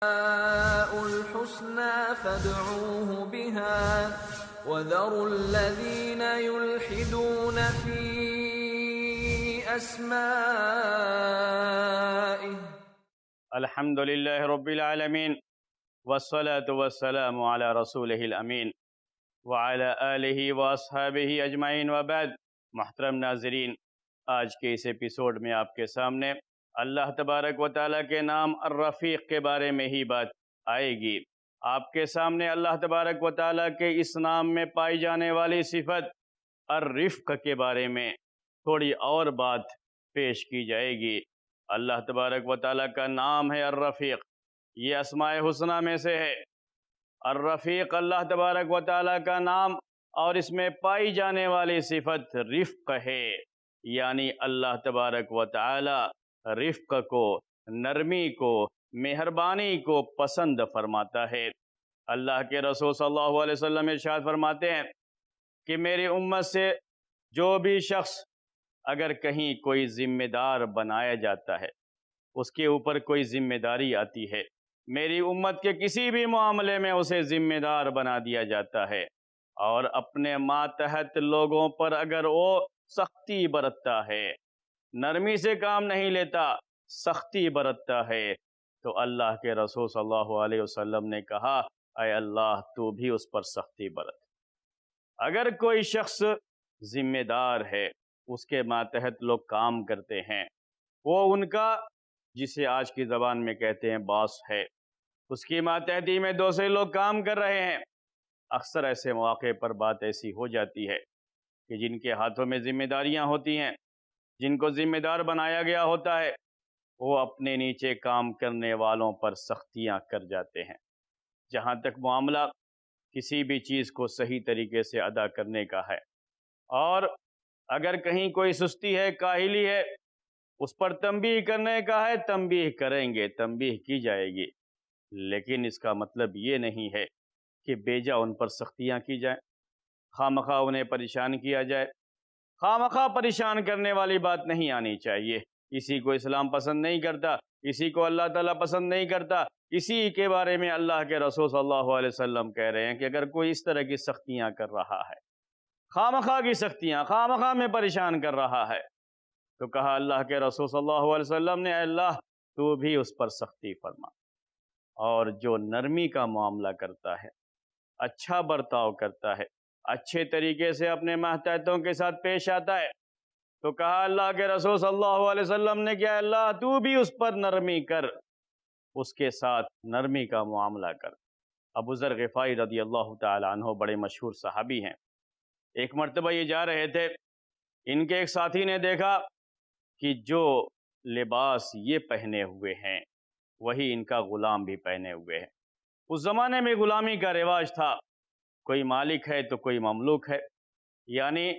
الحسنى فادعوه بها وذروا الذين يلحدون في أسمائه. الحمد لله رب العالمين والصلاة والسلام على رسوله الأمين وعلى آلہ واصحابہ اجمعین وبعد. محترم ناظرین، آج کے اس ایپیسوڈ میں آپ کے سامنے اللہ تبارک و تعالیٰ کے نام الرفیق کے بارے میں ہی بات آئے گی. آپ کے سامنے اللہ تبارک و تعالیٰ کے اس نام میں پائی جانے والی صفت الرفق کے بارے میں تھوڑی اور بات پیش کی جائے گی. اللہ تبارک و تعالیٰ کا نام ہے الرفیق، یہ اسماء حسنہ میں سے ہے. الرفیق اللہ تبارک و تعالیٰ کا نام اور اس میں پائی جانے والی صفت رفق ہے، یعنی اللہ تبارک و تعالیٰ رفق کو، نرمی کو، مہربانی کو پسند فرماتا ہے. اللہ کے رسول صلی اللہ علیہ وسلم ارشاد فرماتے ہیں کہ میری امت سے جو بھی شخص اگر کہیں کوئی ذمہ دار بنایا جاتا ہے، اس کے اوپر کوئی ذمہ داری آتی ہے، میری امت کے کسی بھی معاملے میں اسے ذمہ دار بنا دیا جاتا ہے اور اپنے ماتحت لوگوں پر اگر وہ سختی برتتا ہے، نرمی سے کام نہیں لیتا، سختی برتتا ہے، تو اللہ کے رسول صلی اللہ علیہ وسلم نے کہا اے اللہ تو بھی اس پر سختی برت. اگر کوئی شخص ذمہ دار ہے، اس کے ماتحت لوگ کام کرتے ہیں، وہ ان کا جسے آج کی زبان میں کہتے ہیں باس ہے، اس کی ماتحتی میں دوسرے لوگ کام کر رہے ہیں. اکثر ایسے مواقع پر بات ایسی ہو جاتی ہے کہ جن کے ہاتھوں میں ذمہ داریاں ہوتی ہیں، جن کو ذمہ دار بنایا گیا ہوتا ہے، وہ اپنے نیچے کام کرنے والوں پر سختیاں کر جاتے ہیں. جہاں تک معاملہ کسی بھی چیز کو صحیح طریقے سے ادا کرنے کا ہے، اور اگر کہیں کوئی سستی ہے، کاہلی ہے، اس پر تنبیہ کرنے کا ہے، تنبیہ کریں گے، تنبیہ کی جائے گی، لیکن اس کا مطلب یہ نہیں ہے کہ بیجا ان پر سختیاں کی جائیں، خواہ انہیں پریشان کیا جائے. خواہ پریشان کرنے والی بات نہیں آنی چاہیے. اسی کو اسلام پسند نہیں کرتا، اسی کو اللہ تعالیٰ پسند نہیں کرتا. اسی کے بارے میں اللہ کے رسول صلی اللہ علیہ وسلم کہہ رہے ہیں کہ اگر کوئی اس طرح کی سختیاں کر رہا ہے، خواہ کی سختیاں، خواہ میں پریشان کر رہا ہے، تو کہا اللہ کے رسول صلی اللہ علیہ وسلم نے اے اللہ تو بھی اس پر سختی فرما. اور جو نرمی کا معاملہ کرتا ہے، اچھا برتاؤ کرتا ہے، اچھے طریقے سے اپنے ماتحتوں کے ساتھ پیش آتا ہے، تو کہا اللہ کے رسول صلی اللہ علیہ وسلم نے کہ اللہ تو بھی اس پر نرمی کر، اس کے ساتھ نرمی کا معاملہ کر. ابو ذر غفاری رضی اللہ تعالی عنہ بڑے مشہور صحابی ہیں. ایک مرتبہ یہ جا رہے تھے، ان کے ایک ساتھی نے دیکھا کہ جو لباس یہ پہنے ہوئے ہیں وہی ان کا غلام بھی پہنے ہوئے ہیں. اس زمانے میں غلامی کا رواج تھا، کوئی مالک ہے تو کوئی مملوک ہے، یعنی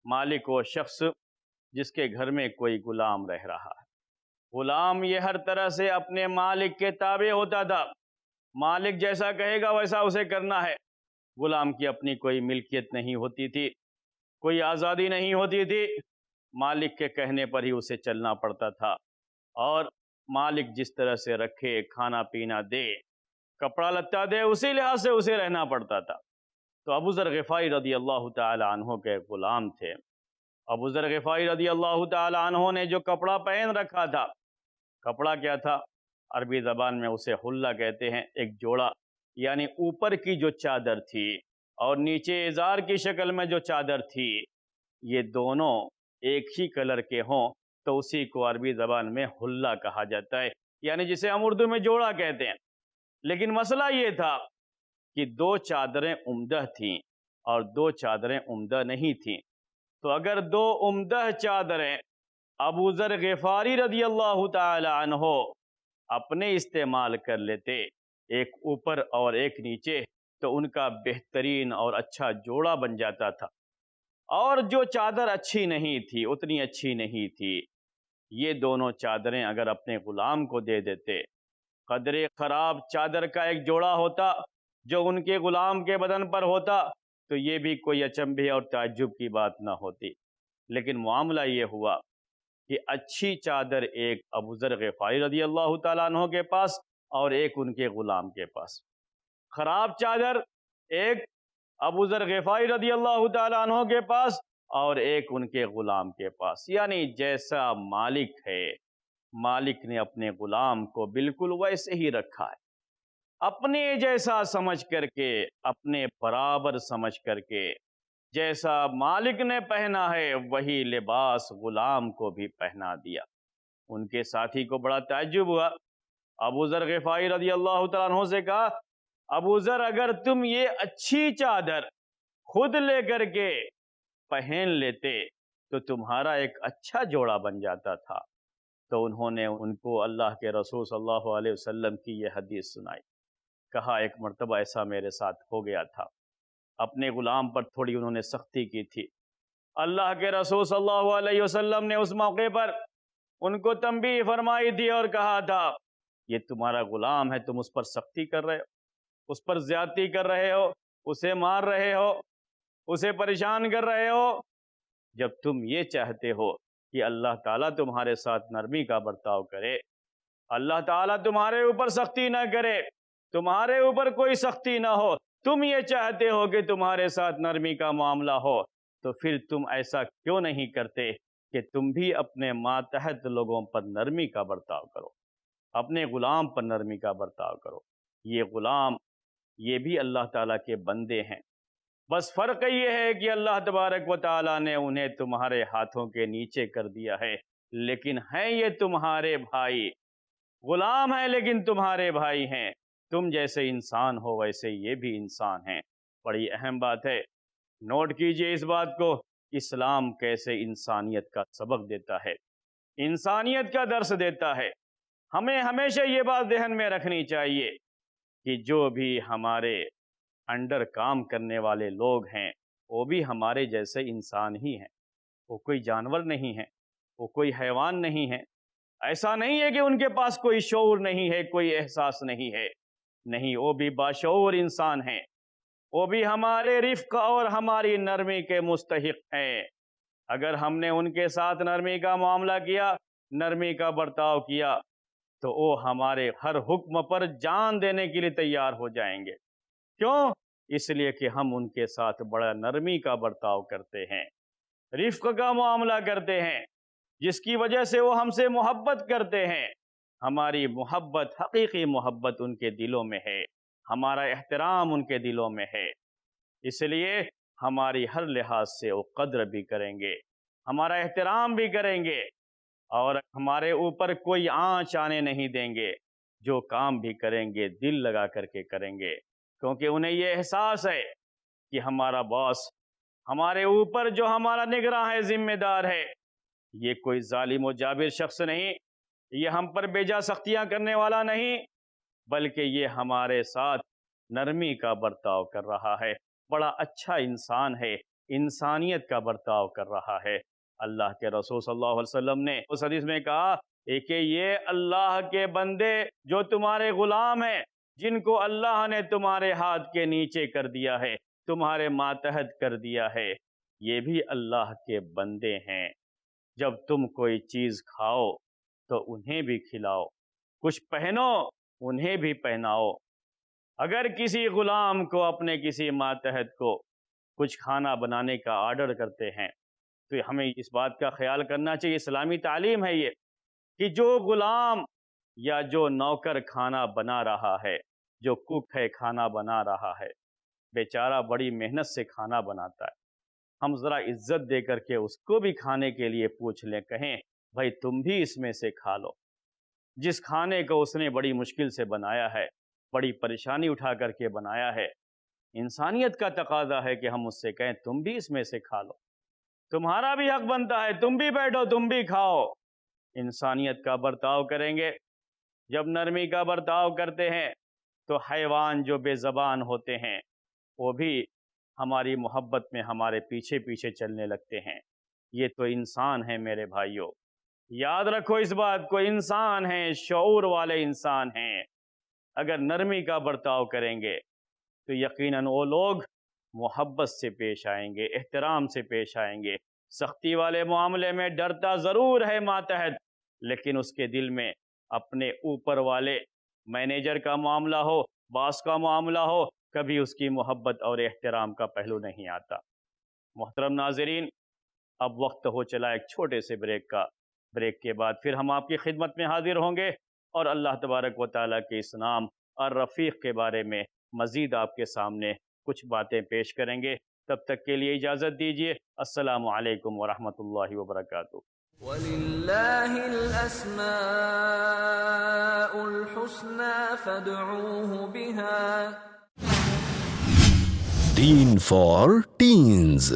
مالک وہ شخص جس کے گھر میں کوئی غلام رہ رہا ہے. غلام یہ ہر طرح سے اپنے مالک کے تابع ہوتا تھا، مالک جیسا کہے گا ویسا اسے کرنا ہے. غلام کی اپنی کوئی ملکیت نہیں ہوتی تھی، کوئی آزادی نہیں ہوتی تھی، مالک کے کہنے پر ہی اسے چلنا پڑتا تھا، اور مالک جس طرح سے رکھے، کھانا پینا دے، کپڑا لتا دے، اسی لحاظ سے اسے رہنا پڑتا تھا. تو ابو ذر غفاری رضی اللہ تعالی عنہ کے غلام تھے. ابو ذر غفاری رضی اللہ تعالی عنہ نے جو کپڑا پہن رکھا تھا، کپڑا کیا تھا؟ عربی زبان میں اسے حلہ کہتے ہیں. ایک جوڑا، یعنی اوپر کی جو چادر تھی اور نیچے ازار کی شکل میں جو چادر تھی، یہ دونوں ایک ہی کلر کے ہوں تو اسی کو عربی زبان میں حلہ کہا جاتا ہے، یعنی جسے ہم اردو میں جوڑا کہتے ہیں. لیکن مسئلہ یہ تھا کہ دو چادریں عمدہ تھیں اور دو چادریں عمدہ نہیں تھیں. تو اگر دو عمدہ چادریں ابو ذر غفاری رضی اللہ تعالی عنہ اپنے استعمال کر لیتے، ایک اوپر اور ایک نیچے، تو ان کا بہترین اور اچھا جوڑا بن جاتا تھا. اور جو چادر اچھی نہیں تھی، اتنی اچھی نہیں تھی، یہ دونوں چادریں اگر اپنے غلام کو دے دیتے، قدر خراب چادر کا ایک جوڑا ہوتا جو ان کے غلام کے بدن پر ہوتا، تو یہ بھی کوئی اچنبھے اور تعجب کی بات نہ ہوتی. لیکن معاملہ یہ ہوا کہ اچھی چادر ایک ابو ذر غفاری رضی اللہ تعالیٰ عنہ کے پاس اور ایک ان کے غلام کے پاس۔ خراب چادر ایک ابو ذر غفاری رضی اللہ تعالیٰ عنہ کے پاس اور ایک ان کے غلام کے پاس، یعنی جیسا مالک ہے، مالک نے اپنے غلام کو بالکل ویسے ہی رکھا ہے، اپنے جیسا سمجھ کر کے، اپنے برابر سمجھ کر کے، جیسا مالک نے پہنا ہے وہی لباس غلام کو بھی پہنا دیا۔ ان کے ساتھی کو بڑا تعجب ہوا، ابو ذر غفاری رضی اللہ تعالیٰ عنہ سے کہا، ابو ذر اگر تم یہ اچھی چادر خود لے کر کے پہن لیتے تو تمہارا ایک اچھا جوڑا بن جاتا تھا۔ تو انہوں نے ان کو اللہ کے رسول صلی اللہ علیہ وسلم کی یہ حدیث سنائی، کہا ایک مرتبہ ایسا میرے ساتھ ہو گیا تھا، اپنے غلام پر تھوڑی انہوں نے سختی کی تھی، اللہ کے رسول صلی اللہ علیہ وسلم نے اس موقع پر ان کو تنبیہ فرمائی تھی اور کہا تھا یہ تمہارا غلام ہے، تم اس پر سختی کر رہے ہو، اس پر زیادتی کر رہے ہو، اسے مار رہے ہو، اسے پریشان کر رہے ہو۔ جب تم یہ چاہتے ہو کہ اللہ تعالیٰ تمہارے ساتھ نرمی کا برتاؤ کرے، اللہ تعالیٰ تمہارے اوپر سختی نہ کرے، تمہارے اوپر کوئی سختی نہ ہو، تم یہ چاہتے ہو کہ تمہارے ساتھ نرمی کا معاملہ ہو، تو پھر تم ایسا کیوں نہیں کرتے کہ تم بھی اپنے ماتحت لوگوں پر نرمی کا برتاؤ کرو، اپنے غلام پر نرمی کا برتاؤ کرو۔ یہ غلام یہ بھی اللہ تعالیٰ کے بندے ہیں، بس فرق یہ ہے کہ اللہ تبارک و تعالیٰ نے انہیں تمہارے ہاتھوں کے نیچے کر دیا ہے، لیکن ہیں یہ تمہارے بھائی، غلام ہیں لیکن تمہارے بھائی ہیں، تم جیسے انسان ہو ویسے یہ بھی انسان ہیں۔ بڑی اہم بات ہے، نوٹ کیجئے اس بات کو، اسلام کیسے انسانیت کا سبق دیتا ہے، انسانیت کا درس دیتا ہے۔ ہمیں ہمیشہ یہ بات ذہن میں رکھنی چاہیے کہ جو بھی ہمارے انڈر کام کرنے والے لوگ ہیں وہ بھی ہمارے جیسے انسان ہی ہیں، وہ کوئی جانور نہیں ہیں، وہ کوئی حیوان نہیں ہے۔ ایسا نہیں ہے کہ ان کے پاس کوئی شعور نہیں ہے، کوئی احساس نہیں ہے، نہیں، وہ بھی باشعور انسان ہیں، وہ بھی ہمارے رفق اور ہماری نرمی کے مستحق ہیں۔ اگر ہم نے ان کے ساتھ نرمی کا معاملہ کیا، نرمی کا برتاؤ کیا، تو وہ ہمارے ہر حکم پر جان دینے کے لیے تیار ہو جائیں گے۔ کیوں؟ اس لیے کہ ہم ان کے ساتھ بڑا نرمی کا برتاؤ کرتے ہیں، رفق کا معاملہ کرتے ہیں، جس کی وجہ سے وہ ہم سے محبت کرتے ہیں۔ ہماری محبت، حقیقی محبت ان کے دلوں میں ہے، ہمارا احترام ان کے دلوں میں ہے، اس لیے ہماری ہر لحاظ سے وہ قدر بھی کریں گے، ہمارا احترام بھی کریں گے، اور ہمارے اوپر کوئی آنچ آنے نہیں دیں گے۔ جو کام بھی کریں گے دل لگا کر کے کریں گے، کیونکہ انہیں یہ احساس ہے کہ ہمارا باس ہمارے اوپر جو ہمارا نگراں ہے، ذمہ دار ہے، یہ کوئی ظالم و جابر شخص نہیں، یہ ہم پر بیجا سختیاں کرنے والا نہیں، بلکہ یہ ہمارے ساتھ نرمی کا برتاؤ کر رہا ہے، بڑا اچھا انسان ہے، انسانیت کا برتاؤ کر رہا ہے۔ اللہ کے رسول صلی اللہ علیہ وسلم نے اس حدیث میں کہا کہ یہ اللہ کے بندے جو تمہارے غلام ہیں، جن کو اللہ نے تمہارے ہاتھ کے نیچے کر دیا ہے، تمہارے ماتحت کر دیا ہے، یہ بھی اللہ کے بندے ہیں۔ جب تم کوئی چیز کھاؤ تو انہیں بھی کھلاؤ، کچھ پہنو انہیں بھی پہناؤ۔ اگر کسی غلام کو، اپنے کسی ماتحت کو کچھ کھانا بنانے کا آرڈر کرتے ہیں تو ہمیں اس بات کا خیال کرنا چاہیے، اسلامی تعلیم ہے یہ، کہ جو غلام یا جو نوکر کھانا بنا رہا ہے، جو کوک ہے کھانا بنا رہا ہے، بیچارہ بڑی محنت سے کھانا بناتا ہے، ہم ذرا عزت دے کر کے اس کو بھی کھانے کے لیے پوچھ لیں، کہیں بھائی تم بھی اس میں سے کھا لو، جس کھانے کو اس نے بڑی مشکل سے بنایا ہے، بڑی پریشانی اٹھا کر کے بنایا ہے، انسانیت کا تقاضا ہے کہ ہم اس سے کہیں تم بھی اس میں سے کھا لو، تمہارا بھی حق بنتا ہے، تم بھی بیٹھو، تم بھی کھاؤ۔ انسانیت کا برتاؤ کریں گے، جب نرمی کا برتاؤ کرتے ہیں تو حیوان جو بے زبان ہوتے ہیں وہ بھی ہماری محبت میں ہمارے پیچھے پیچھے چلنے لگتے ہیں۔ یہ تو انسان ہیں میرے بھائیوں، یاد رکھو اس بات کو، انسان ہیں، شعور والے انسان ہیں۔ اگر نرمی کا برتاؤ کریں گے تو یقیناً وہ لوگ محبت سے پیش آئیں گے، احترام سے پیش آئیں گے۔ سختی والے معاملے میں ڈرتا ضرور ہے ماتحت، لیکن اس کے دل میں اپنے اوپر والے مینیجر کا معاملہ ہو، باس کا معاملہ ہو، کبھی اس کی محبت اور احترام کا پہلو نہیں آتا۔ محترم ناظرین، اب وقت ہو چلا ایک چھوٹے سے بریک کا۔ بریک کے بعد پھر ہم آپ کی خدمت میں حاضر ہوں گے اور اللہ تبارک و تعالیٰ کے اس نام الرفیق کے بارے میں مزید آپ کے سامنے کچھ باتیں پیش کریں گے۔ تب تک کے لیے اجازت دیجیے۔ السلام علیکم ورحمۃ اللہ وبرکاتہ۔ وَلِلَّهِ الْأَسْمَاءُ الْحُسْنَى فَادْعُوهُ بِهَا۔ دین فار ٹینز،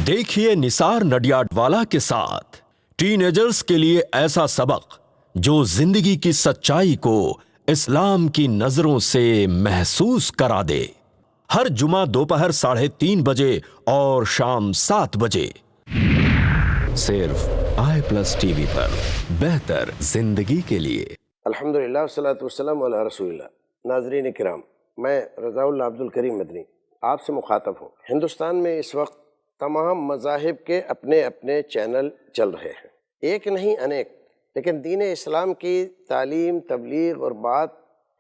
دیکھیے نثار نڈیاڈوالا کے ساتھ ٹین ایجرز کے لیے ایسا سبق جو زندگی کی سچائی کو اسلام کی نظروں سے محسوس کرا دے۔ ہر جمعہ دوپہر 3:30 بجے اور شام 7 بجے صرف i+ ٹی وی پر، بہتر زندگی کے لیے۔ الحمدللہ والصلاۃ والسلام علی رسول اللہ۔ ناظرین کرام، میں رضا اللہ عبد الکریم مدنی آپ سے مخاطب ہوں۔ ہندوستان میں اس وقت تمام مذاہب کے اپنے اپنے چینل چل رہے ہیں، ایک نہیں انیک، لیکن دین اسلام کی تعلیم، تبلیغ اور بات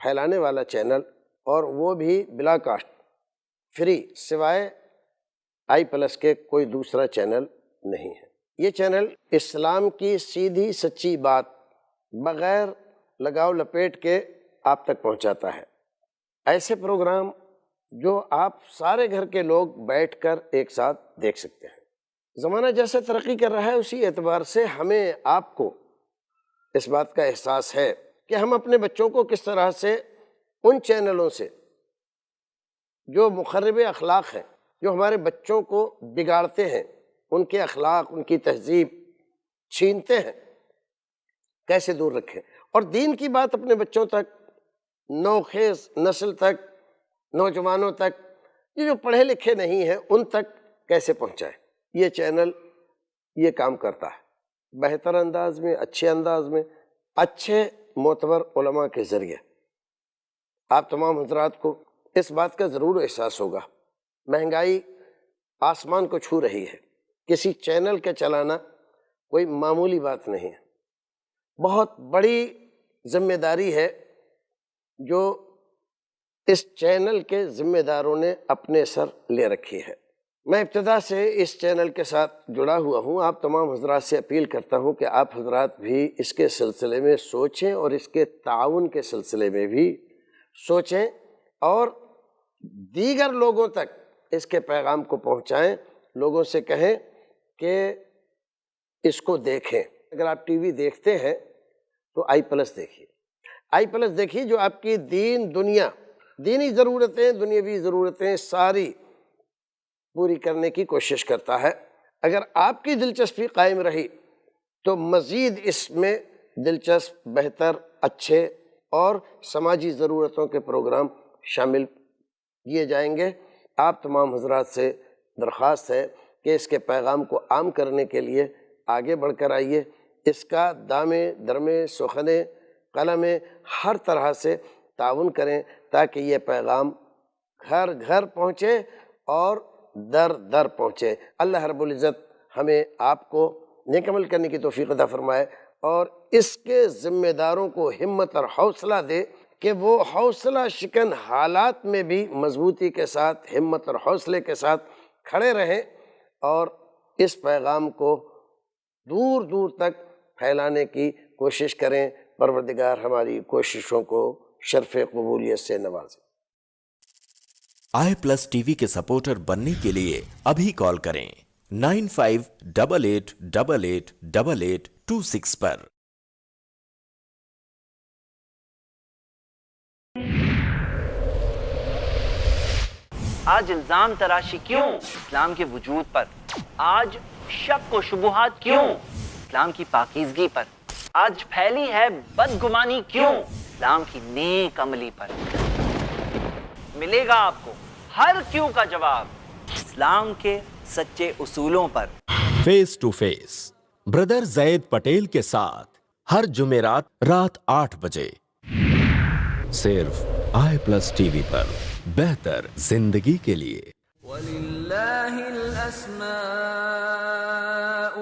پھیلانے والا چینل، اور وہ بھی بلا کاسٹ، فری، سوائے i+ کے کوئی دوسرا چینل نہیں ہے۔ یہ چینل اسلام کی سیدھی سچی بات بغیر لگاؤ لپیٹ کے آپ تک پہنچاتا ہے۔ ایسے پروگرام جو آپ سارے گھر کے لوگ بیٹھ کر ایک ساتھ دیکھ سکتے ہیں۔ زمانہ جیسے ترقی کر رہا ہے، اسی اعتبار سے ہمیں آپ کو اس بات کا احساس ہے کہ ہم اپنے بچوں کو کس طرح سے ان چینلوں سے جو مخرب اخلاق ہیں، جو ہمارے بچوں کو بگاڑتے ہیں، ان کے اخلاق، ان کی تہذیب چھینتے ہیں، کیسے دور رکھیں، اور دین کی بات اپنے بچوں تک، نوخیز نسل تک، نوجوانوں تک، یہ جو پڑھے لکھے نہیں ہیں ان تک کیسے پہنچائیں۔ یہ چینل یہ کام کرتا ہے، بہتر انداز میں، اچھے انداز میں، اچھے معتبر علماء کے ذریعے۔ آپ تمام حضرات کو اس بات کا ضرور احساس ہوگا، مہنگائی آسمان کو چھو رہی ہے، کسی چینل کا چلانا کوئی معمولی بات نہیں ہے، بہت بڑی ذمہ داری ہے جو اس چینل کے ذمہ داروں نے اپنے سر لے رکھی ہے۔ میں ابتدا سے اس چینل کے ساتھ جڑا ہوا ہوں، آپ تمام حضرات سے اپیل کرتا ہوں کہ آپ حضرات بھی اس کے سلسلے میں سوچیں اور اس کے تعاون کے سلسلے میں بھی سوچیں، اور دیگر لوگوں تک اس کے پیغام کو پہنچائیں، لوگوں سے کہیں کہ اس کو دیکھیں۔ اگر آپ ٹی وی دیکھتے ہیں تو i+ دیکھیے، i+ دیکھیے جو آپ کی دینی ضرورتیں، دنیاوی ضرورتیں ساری پوری کرنے کی کوشش کرتا ہے۔ اگر آپ کی دلچسپی قائم رہی تو مزید اس میں دلچسپ، بہتر، اچھے اور سماجی ضرورتوں کے پروگرام شامل کیے جائیں گے۔ آپ تمام حضرات سے درخواست ہے کہ اس کے پیغام کو عام کرنے کے لیے آگے بڑھ کر آئیے، اس کا دامے درمے سخنے قلمے ہر طرح سے تعاون کریں تاکہ یہ پیغام گھر گھر پہنچے اور در در پہنچے۔ اللہ رب العزت ہمیں آپ کو نیک عمل کرنے کی توفیق عطا فرمائے اور اس کے ذمہ داروں کو ہمت اور حوصلہ دے کہ وہ حوصلہ شکن حالات میں بھی مضبوطی کے ساتھ، ہمت اور حوصلے کے ساتھ کھڑے رہیں اور اس پیغام کو دور دور تک پھیلانے کی کوشش کریں۔ پروردگار ہماری کوششوں کو شرف قبولیت سے نوازے۔ i+ ٹی وی کے سپورٹر بننے کے لیے ابھی کال کریں 9588888826 پر۔ آج الزام تراشی کیوں اسلام کے وجود پر؟ آج شک و شبہات کیوں اسلام کی پاکیزگی پر؟ آج پھیلی ہے بدگمانی کیوں اسلام کی نیک عملی پر؟ ملے گا آپ کو ہر کیوں کا جواب اسلام کے سچے اصولوں پر۔ فیس ٹو فیس بردر زید پٹیل کے ساتھ ہر جمعرات رات 8 بجے صرف i+ ٹی وی پر، بہتر زندگی کے لیے۔ وَلِلَّهِ الْأَسْمَاءُ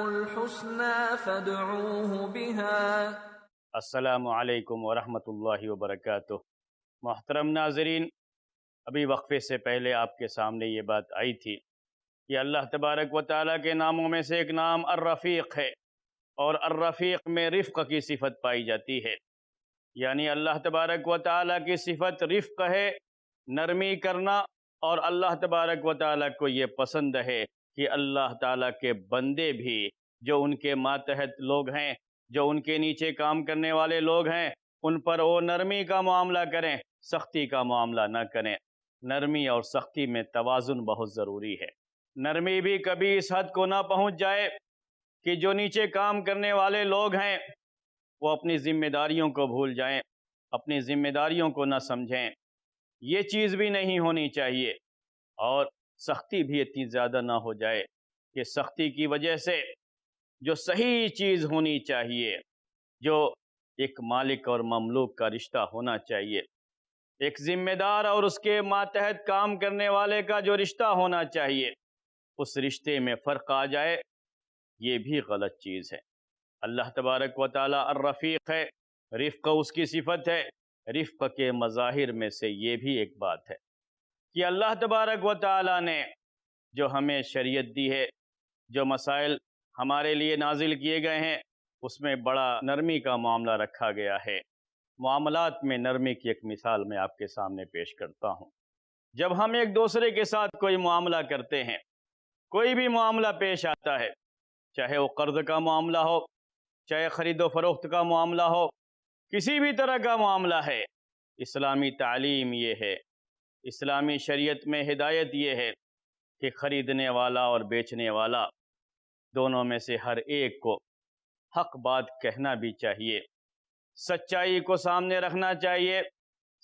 الْحُسْنَى فَادْعُوهُ بِهَا۔ السلام علیکم ورحمۃ اللہ وبرکاتہ۔ محترم ناظرین، ابھی وقفے سے پہلے آپ کے سامنے یہ بات آئی تھی کہ اللہ تبارک و تعالیٰ کے ناموں میں سے ایک نام الرفیق ہے، اور الرفیق میں رفق کی صفت پائی جاتی ہے، یعنی اللہ تبارک و تعالیٰ کی صفت رفق ہے، نرمی کرنا، اور اللہ تبارک و تعالیٰ کو یہ پسند ہے کہ اللہ تعالیٰ کے بندے بھی جو ان کے ماتحت لوگ ہیں، جو ان کے نیچے کام کرنے والے لوگ ہیں، ان پر وہ نرمی کا معاملہ کریں، سختی کا معاملہ نہ کریں۔ نرمی اور سختی میں توازن بہت ضروری ہے۔ نرمی بھی کبھی اس حد کو نہ پہنچ جائے کہ جو نیچے کام کرنے والے لوگ ہیں وہ اپنی ذمہ داریوں کو بھول جائیں، اپنی ذمہ داریوں کو نہ سمجھیں، یہ چیز بھی نہیں ہونی چاہیے۔ اور سختی بھی اتنی زیادہ نہ ہو جائے کہ سختی کی وجہ سے جو صحیح چیز ہونی چاہیے، جو ایک مالک اور مملوک کا رشتہ ہونا چاہیے، ایک ذمہ دار اور اس کے ماتحت کام کرنے والے کا جو رشتہ ہونا چاہیے، اس رشتے میں فرق آ جائے، یہ بھی غلط چیز ہے۔ اللہ تبارک و تعالیٰ الرفیق ہے، رفق اس کی صفت ہے۔ رفق کے مظاہر میں سے یہ بھی ایک بات ہے کہ اللہ تبارک و تعالیٰ نے جو ہمیں شریعت دی ہے، جو مسائل ہمارے لیے نازل کیے گئے ہیں، اس میں بڑا نرمی کا معاملہ رکھا گیا ہے۔ معاملات میں نرمی کی ایک مثال میں آپ کے سامنے پیش کرتا ہوں۔ جب ہم ایک دوسرے کے ساتھ کوئی معاملہ کرتے ہیں، کوئی بھی معاملہ پیش آتا ہے، چاہے وہ قرض کا معاملہ ہو، چاہے خرید و فروخت کا معاملہ ہو، کسی بھی طرح کا معاملہ ہے، اسلامی تعلیم یہ ہے، اسلامی شریعت میں ہدایت یہ ہے کہ خریدنے والا اور بیچنے والا دونوں میں سے ہر ایک کو حق بات کہنا بھی چاہیے، سچائی کو سامنے رکھنا چاہیے۔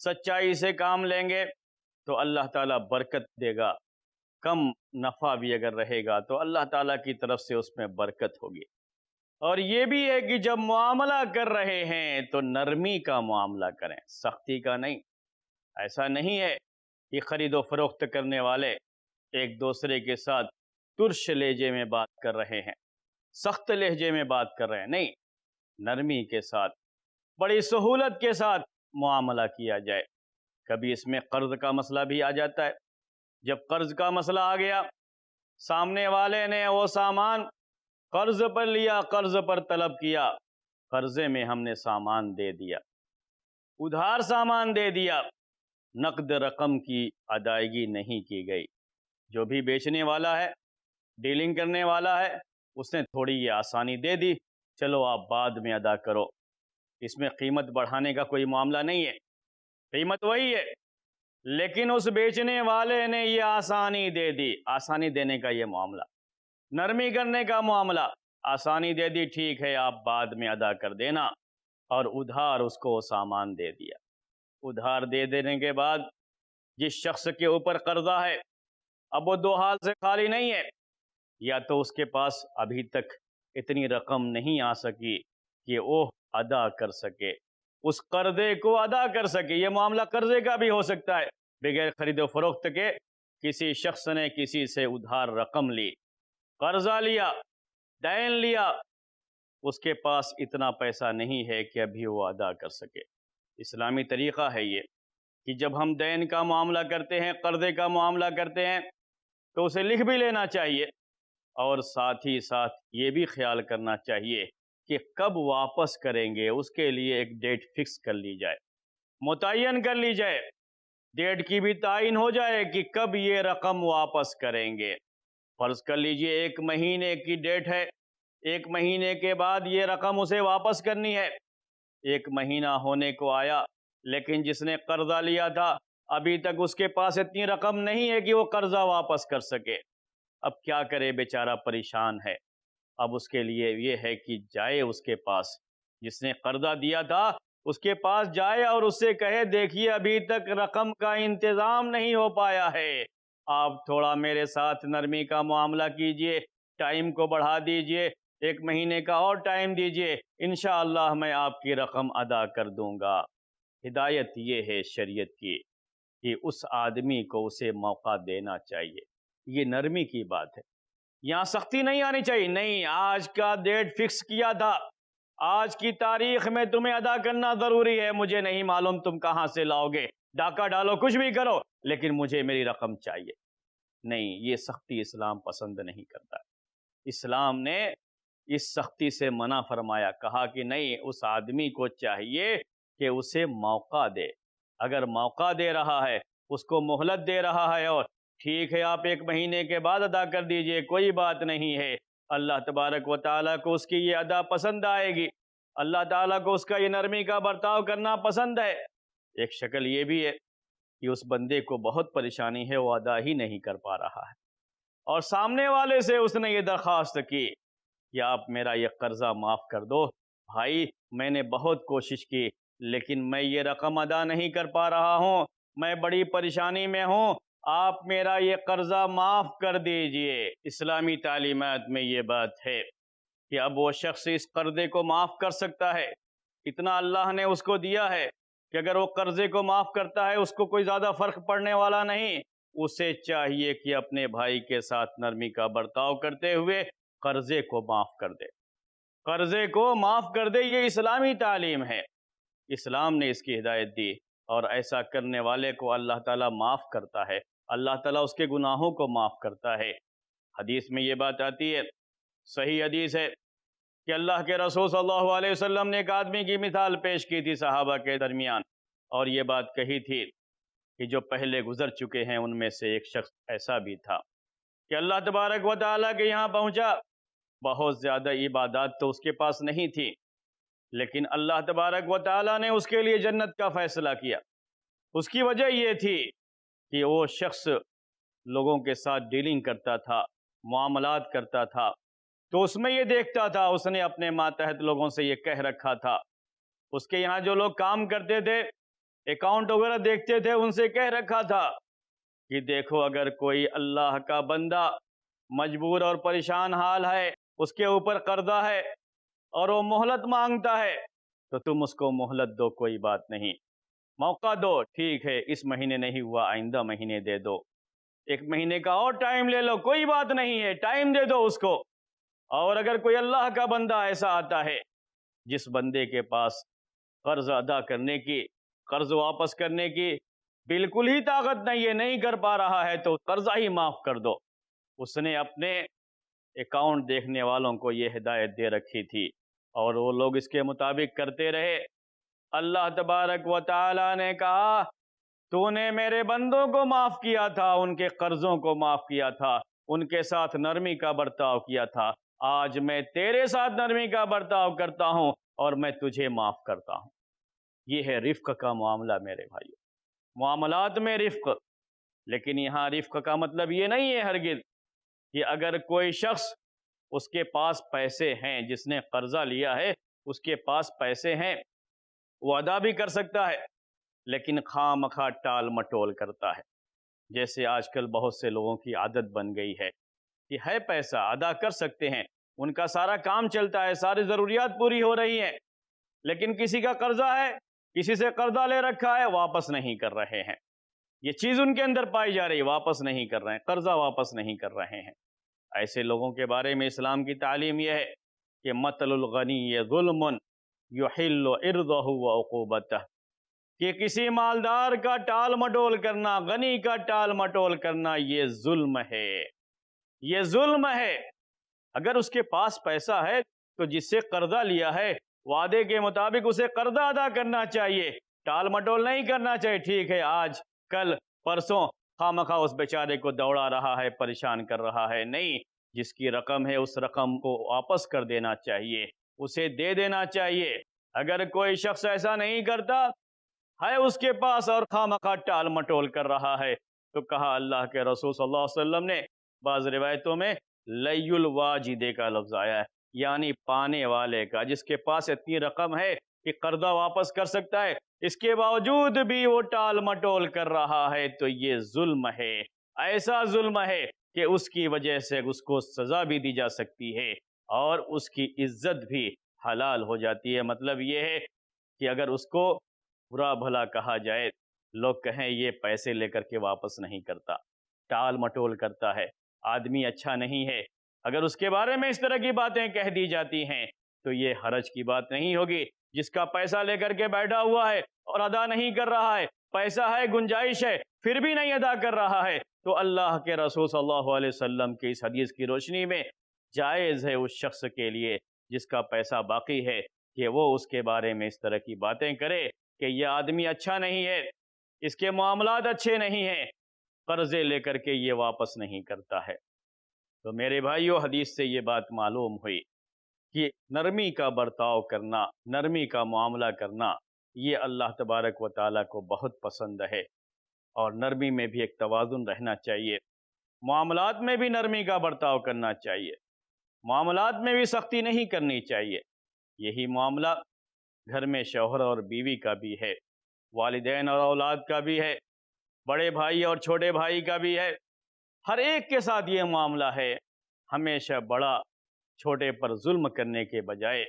سچائی سے کام لیں گے تو اللہ تعالیٰ برکت دے گا، کم نفع بھی اگر رہے گا تو اللہ تعالیٰ کی طرف سے اس میں برکت ہوگی۔ اور یہ بھی ہے کہ جب معاملہ کر رہے ہیں تو نرمی کا معاملہ کریں، سختی کا نہیں۔ ایسا نہیں ہے کہ خرید و فروخت کرنے والے ایک دوسرے کے ساتھ ترش لہجے میں بات کر رہے ہیں، سخت لہجے میں بات کر رہے ہیں، نہیں، نرمی کے ساتھ، بڑی سہولت کے ساتھ معاملہ کیا جائے۔ کبھی اس میں قرض کا مسئلہ بھی آ جاتا ہے۔ جب قرض کا مسئلہ آ گیا، سامنے والے نے وہ سامان قرض پر لیا، قرض پر طلب کیا، قرضے میں ہم نے سامان دے دیا، ادھار سامان دے دیا، نقد رقم کی ادائیگی نہیں کی گئی۔ جو بھی بیچنے والا ہے، ڈیلنگ کرنے والا ہے، اس نے تھوڑی یہ آسانی دے دی، چلو آپ بعد میں ادا کرو۔ اس میں قیمت بڑھانے کا کوئی معاملہ نہیں ہے، قیمت وہی ہے، لیکن اس بیچنے والے نے یہ آسانی دے دی۔ آسانی دینے کا یہ معاملہ، نرمی کرنے کا معاملہ، آسانی دے دی، ٹھیک ہے آپ بعد میں ادا کر دینا، اور ادھار اس کو سامان دے دیا۔ ادھار دے دینے کے بعد جس شخص کے اوپر قرضہ ہے، اب وہ دو حال سے خالی نہیں ہے، یا تو اس کے پاس ابھی تک اتنی رقم نہیں آ سکی کہ وہ ادا کر سکے، اس قرضے کو ادا کر سکے۔ یہ معاملہ قرضے کا بھی ہو سکتا ہے، بغیر خرید و فروخت کے کسی شخص نے کسی سے ادھار رقم لی، قرضہ لیا، دین لیا، اس کے پاس اتنا پیسہ نہیں ہے کہ ابھی وہ ادا کر سکے۔ اسلامی طریقہ ہے یہ کہ جب ہم دین کا معاملہ کرتے ہیں، قرضے کا معاملہ کرتے ہیں، تو اسے لکھ بھی لینا چاہیے، اور ساتھ ہی ساتھ یہ بھی خیال کرنا چاہیے کہ کب واپس کریں گے، اس کے لیے ایک ڈیٹ فکس کر لی جائے، متعین کر لی جائے، ڈیٹ کی بھی تعین ہو جائے کہ کب یہ رقم واپس کریں گے۔ فرض کر لیجئے 1 مہینے کی ڈیٹ ہے، 1 مہینے کے بعد یہ رقم اسے واپس کرنی ہے۔ 1 مہینہ ہونے کو آیا، لیکن جس نے قرضہ لیا تھا ابھی تک اس کے پاس اتنی رقم نہیں ہے کہ وہ قرضہ واپس کر سکے۔ اب کیا کرے، بیچارہ پریشان ہے۔ اب اس کے لیے یہ ہے کہ جائے اس کے پاس، جس نے قرضہ دیا تھا اس کے پاس جائے اور اس سے کہے دیکھیے ابھی تک رقم کا انتظام نہیں ہو پایا ہے، آپ تھوڑا میرے ساتھ نرمی کا معاملہ کیجئے، ٹائم کو بڑھا دیجئے، 1 مہینے کا اور ٹائم دیجئے، انشاءاللہ میں آپ کی رقم ادا کر دوں گا۔ ہدایت یہ ہے شریعت کی کہ اس آدمی کو اسے موقع دینا چاہیے، یہ نرمی کی بات ہے۔ یہاں سختی نہیں آنی چاہیے، نہیں آج کا ڈیٹ فکس کیا تھا، آج کی تاریخ میں تمہیں ادا کرنا ضروری ہے، مجھے نہیں معلوم تم کہاں سے لاؤ گے، ڈاکہ ڈالو، کچھ بھی کرو، لیکن مجھے میری رقم چاہیے۔ نہیں، یہ سختی اسلام پسند نہیں کرتا۔ اسلام نے اس سختی سے منع فرمایا، کہا کہ نہیں، اس آدمی کو چاہیے کہ اسے موقع دے، اگر موقع دے رہا ہے، اس کو مہلت دے رہا ہے، اور ٹھیک ہے آپ 1 مہینے کے بعد ادا کر دیجئے، کوئی بات نہیں ہے، اللہ تبارک و تعالیٰ کو اس کی یہ ادا پسند آئے گی، اللہ تعالیٰ کو اس کا یہ نرمی کا برتاؤ کرنا پسند ہے۔ ایک شکل یہ بھی ہے کہ اس بندے کو بہت پریشانی ہے، وہ ادا ہی نہیں کر پا رہا ہے، اور سامنے والے سے اس نے یہ درخواست کی کہ آپ میرا یہ قرضہ معاف کر دو، بھائی میں نے بہت کوشش کی لیکن میں یہ رقم ادا نہیں کر پا رہا ہوں، میں بڑی پریشانی میں ہوں، آپ میرا یہ قرضہ معاف کر دیجئے۔ اسلامی تعلیمات میں یہ بات ہے کہ اب وہ شخص اس قرضے کو معاف کر سکتا ہے، اتنا اللہ نے اس کو دیا ہے کہ اگر وہ قرضے کو معاف کرتا ہے اس کو کوئی زیادہ فرق پڑنے والا نہیں، اسے چاہیے کہ اپنے بھائی کے ساتھ نرمی کا برتاؤ کرتے ہوئے قرضے کو معاف کر دے، قرضے کو معاف کر دے۔ یہ اسلامی تعلیم ہے، اسلام نے اس کی ہدایت دی، اور ایسا کرنے والے کو اللہ تعالیٰ معاف کرتا ہے، اللہ تعالیٰ اس کے گناہوں کو معاف کرتا ہے۔ حدیث میں یہ بات آتی ہے، صحیح حدیث ہے کہ اللہ کے رسول صلی اللہ علیہ وسلم نے ایک آدمی کی مثال پیش کی تھی صحابہ کے درمیان، اور یہ بات کہی تھی کہ جو پہلے گزر چکے ہیں ان میں سے ایک شخص ایسا بھی تھا کہ اللہ تبارک و تعالیٰ کے یہاں پہنچا، بہت زیادہ عبادات تو اس کے پاس نہیں تھی، لیکن اللہ تبارک و تعالیٰ نے اس کے لیے جنت کا فیصلہ کیا۔ اس کی وجہ یہ تھی کہ وہ شخص لوگوں کے ساتھ ڈیلنگ کرتا تھا، معاملات کرتا تھا، تو اس میں یہ دیکھتا تھا، اس نے اپنے ماتحت لوگوں سے یہ کہہ رکھا تھا، اس کے یہاں جو لوگ کام کرتے تھے، اکاؤنٹ وغیرہ دیکھتے تھے، ان سے کہہ رکھا تھا کہ دیکھو اگر کوئی اللہ کا بندہ مجبور اور پریشان حال ہے، اس کے اوپر قرضہ ہے اور وہ مہلت مانگتا ہے، تو تم اس کو مہلت دو، کوئی بات نہیں، موقع دو، ٹھیک ہے اس مہینے نہیں ہوا آئندہ مہینے دے دو، 1 مہینے کا اور ٹائم لے لو، کوئی بات نہیں ہے، ٹائم دے دو اس کو۔ اور اگر کوئی اللہ کا بندہ ایسا آتا ہے جس بندے کے پاس قرض ادا کرنے کی، قرض واپس کرنے کی بالکل ہی طاقت نہیں ہے، نہیں کر پا رہا ہے، تو قرضہ ہی معاف کر دو۔ اس نے اپنے اکاؤنٹ دیکھنے والوں کو یہ ہدایت دے رکھی تھی، اور وہ لوگ اس کے مطابق کرتے رہے۔ اللہ تبارک و تعالی نے کہا تو نے میرے بندوں کو معاف کیا تھا، ان کے قرضوں کو معاف کیا تھا، ان کے ساتھ نرمی کا برتاؤ کیا تھا، آج میں تیرے ساتھ نرمی کا برتاؤ کرتا ہوں اور میں تجھے معاف کرتا ہوں۔ یہ ہے رفق کا معاملہ میرے بھائیو، معاملات میں رفق۔ لیکن یہاں رفق کا مطلب یہ نہیں ہے ہرگز کہ اگر کوئی شخص اس کے پاس پیسے ہیں، جس نے قرضہ لیا ہے اس کے پاس پیسے ہیں، وہ ادا بھی کر سکتا ہے، لیکن خواہ مخواہ ٹال مٹول کرتا ہے، جیسے آج کل بہت سے لوگوں کی عادت بن گئی ہے کہ ہے پیسہ ادا کر سکتے ہیں، ان کا سارا کام چلتا ہے، ساری ضروریات پوری ہو رہی ہیں، لیکن کسی کا قرضہ ہے، کسی سے قرضہ لے رکھا ہے، واپس نہیں کر رہے ہیں، یہ چیز ان کے اندر پائی جا رہی، واپس نہیں کر رہے ہیں، قرضہ واپس نہیں کر رہے ہیں۔ ایسے لوگوں کے بارے میں اسلام کی تعلیم یہ ہے کہ مثل الغنی ظلم یحل عرضہ وعقوبتہ، کہ کسی مالدار کا ٹال مٹول کرنا، غنی کا ٹال مٹول کرنا، یہ ظلم ہے، یہ ظلم ہے۔ اگر اس کے پاس پیسہ ہے تو جس سے قرضہ لیا ہے وعدے کے مطابق اسے قرضہ ادا کرنا چاہیے، ٹال مٹول نہیں کرنا چاہیے۔ ٹھیک ہے آج کل پرسوں خواہ مخواہ اس بیچارے کو دوڑا رہا ہے، پریشان کر رہا ہے، نہیں، جس کی رقم ہے اس رقم کو واپس کر دینا چاہیے، اسے دے دینا چاہیے۔ اگر کوئی شخص ایسا نہیں کرتا ہے اس کے پاس اور خواہ مخواہ ٹال مٹول کر رہا ہے، تو کہا اللہ کے رسول صلی اللہ علیہ وسلم نے، بعض روایتوں میں لی الواجدے کا لفظ آیا ہے، یعنی پانے والے کا، جس کے پاس اتنی رقم ہے کہ قرضہ واپس کر سکتا ہے، اس کے باوجود بھی وہ ٹال مٹول کر رہا ہے، تو یہ ظلم ہے، ایسا ظلم ہے کہ اس کی وجہ سے اس کو سزا بھی دی جا سکتی ہے اور اس کی عزت بھی حلال ہو جاتی ہے۔ مطلب یہ ہے کہ اگر اس کو برا بھلا کہا جائے، لوگ کہیں یہ پیسے لے کر کے واپس نہیں کرتا، ٹال مٹول کرتا ہے، آدمی اچھا نہیں ہے، اگر اس کے بارے میں اس طرح کی باتیں کہہ دی جاتی ہیں تو یہ حرج کی بات نہیں ہوگی۔ جس کا پیسہ لے کر کے بیٹھا ہوا ہے اور ادا نہیں کر رہا ہے، پیسہ ہے، گنجائش ہے، پھر بھی نہیں ادا کر رہا ہے، تو اللہ کے رسول صلی اللہ علیہ وسلم کی اس حدیث کی روشنی میں جائز ہے اس شخص کے لیے جس کا پیسہ باقی ہے کہ وہ اس کے بارے میں اس طرح کی باتیں کرے کہ یہ آدمی اچھا نہیں ہے، اس کے معاملات اچھے نہیں ہیں، قرضے لے کر کے یہ واپس نہیں کرتا ہے۔ تو میرے بھائیو، حدیث سے یہ بات معلوم ہوئی کہ نرمی کا برتاؤ کرنا، نرمی کا معاملہ کرنا، یہ اللہ تبارک و تعالیٰ کو بہت پسند ہے، اور نرمی میں بھی ایک توازن رہنا چاہیے، معاملات میں بھی نرمی کا برتاؤ کرنا چاہیے، معاملات میں بھی سختی نہیں کرنی چاہیے۔ یہی معاملہ گھر میں شوہر اور بیوی کا بھی ہے، والدین اور اولاد کا بھی ہے، بڑے بھائی اور چھوٹے بھائی کا بھی ہے، ہر ایک کے ساتھ یہ معاملہ ہے۔ ہمیشہ بڑا چھوٹے پر ظلم کرنے کے بجائے،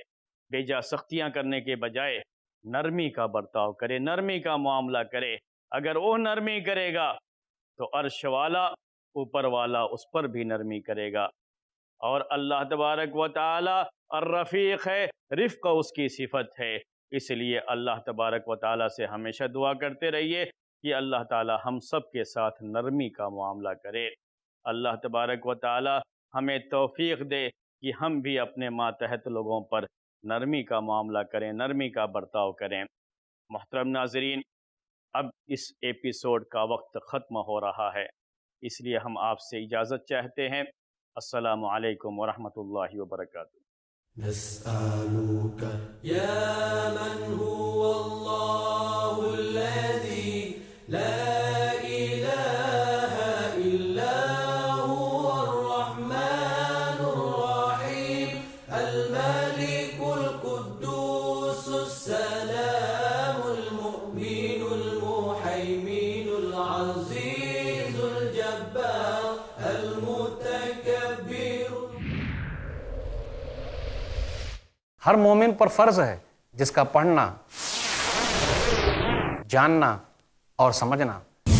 بیجا سختیاں کرنے کے بجائے نرمی کا برتاؤ کرے، نرمی کا معاملہ کرے۔ اگر وہ نرمی کرے گا تو عرش والا، اوپر والا، اس پر بھی نرمی کرے گا۔ اور اللہ تبارک و تعالی الرفیق ہے، رفق اس کی صفت ہے، اس لیے اللہ تبارک و تعالی سے ہمیشہ دعا کرتے رہیے کہ اللہ تعالی ہم سب کے ساتھ نرمی کا معاملہ کرے۔ اللہ تبارک و تعالی ہمیں توفیق دے کہ ہم بھی اپنے ماتحت لوگوں پر نرمی کا معاملہ کریں، نرمی کا برتاؤ کریں۔ محترم ناظرین، اب اس ایپیسوڈ کا وقت ختم ہو رہا ہے، اس لیے ہم آپ سے اجازت چاہتے ہیں۔ السلام علیکم ورحمۃ اللہ وبرکاتہ۔ نسألك يا من هو الله الذي لا إله إلا هو الرحمن الرحيم الملك القدوس السلام المؤمن المهيمن العزيز الجبار المتكبر۔ ہر مومن پر فرض ہے جس کا پڑھنا، جاننا اور سمجھنا۔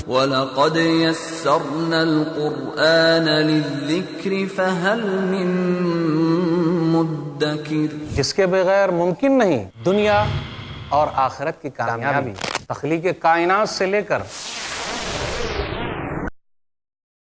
وَلَقَدْ يَسَّرْنَا الْقُرْآنَ لِلذِّكْرِ فَهَلْ مِن مُدَّكِرٍ۔ جس کے بغیر ممکن نہیں دنیا اور آخرت کی کامیابی۔ تخلیق کائنات سے لے کر